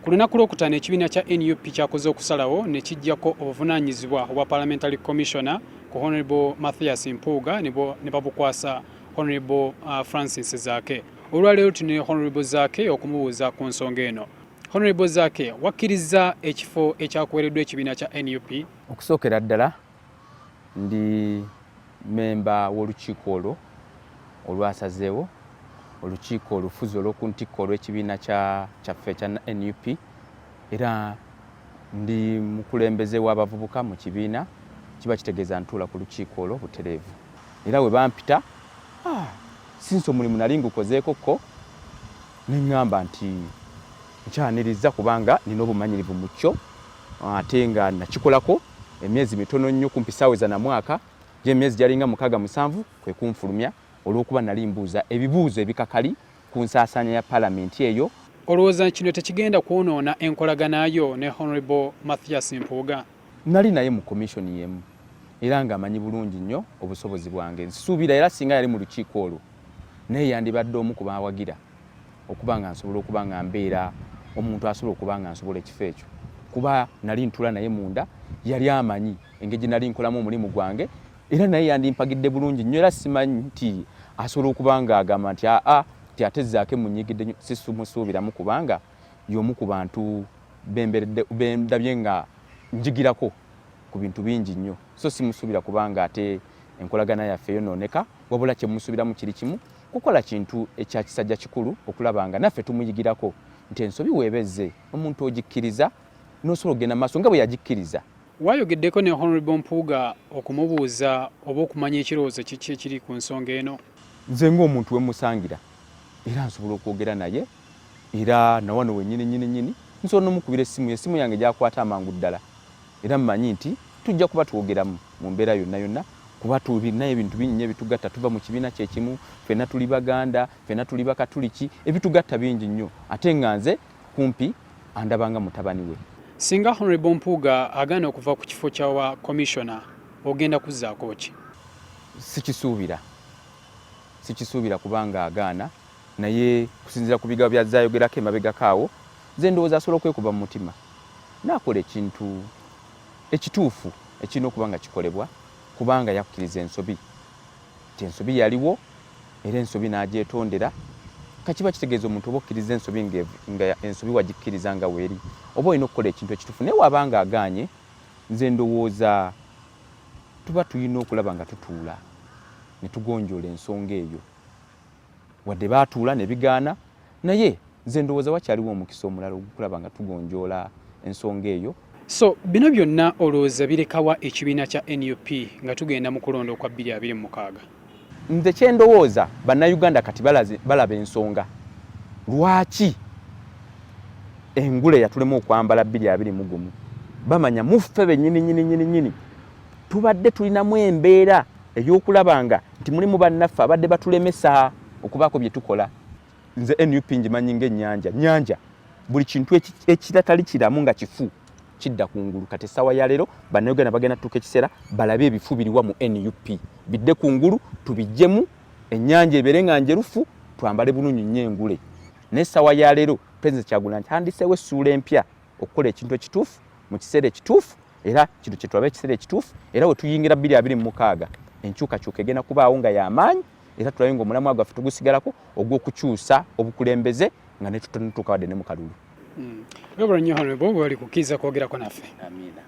Ku lunaku lw'okutaano ekibiina kya NUP kyakoze okusalawo ne kijjako obuvunaanyizibwa obwa Parliamentary Commissioner ku Honorable Mathias Mpuuga ne babukwasa Honorable Francis Zaake. Olwaleero tune Honorable Zaake okumubuuza ku nsonga eno. Honorable Zaake, wakkiriza ekifo ekyakuweereddwa ekibiina kya NUP? Okusookera ddala ndi memba w'olukiiko olwo olwasazeewo, olukiiko olufuzi olw'okuntikko olw'ekibiina kyaffe ekya NUP, era ndi mukulembeze w'abavubuka mu kibiina, kiba kitegeeza ntuula ku lukiiko olwo butereevu. Era we bampita sinsi omulimu nali ngukozeekokko ne ŋŋamba nti nkyaniriza kubanga nina obumanyirivu mu kyo, ate nga nakikolako emyezi mitono nnyo kumpi ssaawa na mwaka, gy'emyezi gyalinga 6-7 kwe kunfulumya olw'okuba nali mbuuza ebibuuzo ebikakali ku nsaasaanya ya palamenti eyo. Olowooza kino tekigenda kwonoona enkolaganayo ne Honorable Mathias Mpuuga? Nali naye mu komishoni yemu era ng'amanyi bulungi nnyo obusobozi bwange. Nsuubira era singa yali mu lukiiko olwo naye yandibadde omu ku baawagira okuba nga nsobola okuba nga mbeera omuntu asobola okuba nga nsobola ekifo ekyo, kuba nali ntula naye munda, yali amanyi engeri gye nali nkolamu omulimu gwange, era naye yandimpagidde bulungi nnyo, era simanyi nti asobola okuba nga agamba nti ti ate Zaake munyigidde nnyo. Sisumusuubiramu kubanga y'omu ku bantu bendabye nga njigirako ku bintu bingi nnyo, so simusuubira kubanga ate enkolagana yaffe yonooneka, wabula kye musuubiramu kiri kimu, kukola kintu ekya kisajja kikulu okulaba nga naffe tumuyigirako nti ensobi weebezze omuntu ogikkiriza n'osobola okugenda maaso nga bwe yagikkiriza. Wayogeddeko ne Honorable Mpuuga okumubuuza oba okumanya ekirowoozo kiki ekiri ku nsonga eno? Nze ng'omuntu we musangira era nsobola okwogera naye, era na wano wennyini nsobola n'omukubira essimu yange gyakwata amangu ddala, era mmanyi nti tujja kuba twogeramu mu mbeera yonna kuba tulina ebintu bingi ebitugatta. Tuva mu kibiina kyekimu, ffenna tuli Baganda, ffenna tuli Bakatuliki, ebitugatta bingi nnyo, ate nga nze kumpi andabanga mutabani we. Singa Honorable Mpuuga agaana okuva ku kifo kya Commissioner, ogenda kuzzaako ki? Sikisuubira kubanga agaana, naye kusinziira ku bigambo bya zaayogerako emabegako awo, nze ndowooza asobola okwekuba mu mutima n'akola ekintu ekituufu ekirina okuba nga kikolebwa, kubanga yakkiriza ensobi nti ensobi yaliwo era ensobi n'agyetondera. Kakiba kitegeeza omuntu oba okkiriza ensobi nga ensobi wagikkiriza nga weeri, oba olina okukola ekintu ekituufu. Naye wabanga agaanye, nze ndowooza tuba tulina okulaba nga tutuula ne tugonjoola ensonga eyo. Wadde baatuula ne bigaana, naye nze ndowooza wakyaliwo omukisa omulala okulaba nga tugonjoola ensonga eyo. So bino byonna olowooza birekawa ekibiina kya NUP nga tugenda mu kulonda okwa 2026? Nze kye ndowooza bannayuganda kati balaba ensonga lwaki engule yatulema okwambala 2021. Bamanya muffe bennyini tubadde tulinamu embeera ey'okulaba nga nti mulimu bannaffe abadde batulemesa okubaako bye tukola. Nze NUP ngimanyi ng'ennyanja, buli kintu ekitatali kiramu nga kifu kidda kungulu. Kati essaawa ya leero bannayuganda bagenda tutuuka ekiseera balabe ebifu biriwa mu NUP, bidde kungulu tubijjemu, ennyanja ebeere nga njerufu, twambale bulungi nnyo engule. N'essaawa ya leero Pulezidenti Kyagulanyi handiseewo essuula empya okukola ekintu ekituufu mu kiseera ekituufu, era kino kye tulaba ekiseera ekituufu, era we tuyingira 2026 enkyukakyuka egenda kubaawo nga y'amaanyi, era tulabe ng'omulamwa gwaffe tugusigalako ogw'okukyusa obukulembeze nga ne tutuuka wadde ne mu kalulu. Webula nnyo Honorable bw'oli kukkiriza kwogerako naffe. Amiina.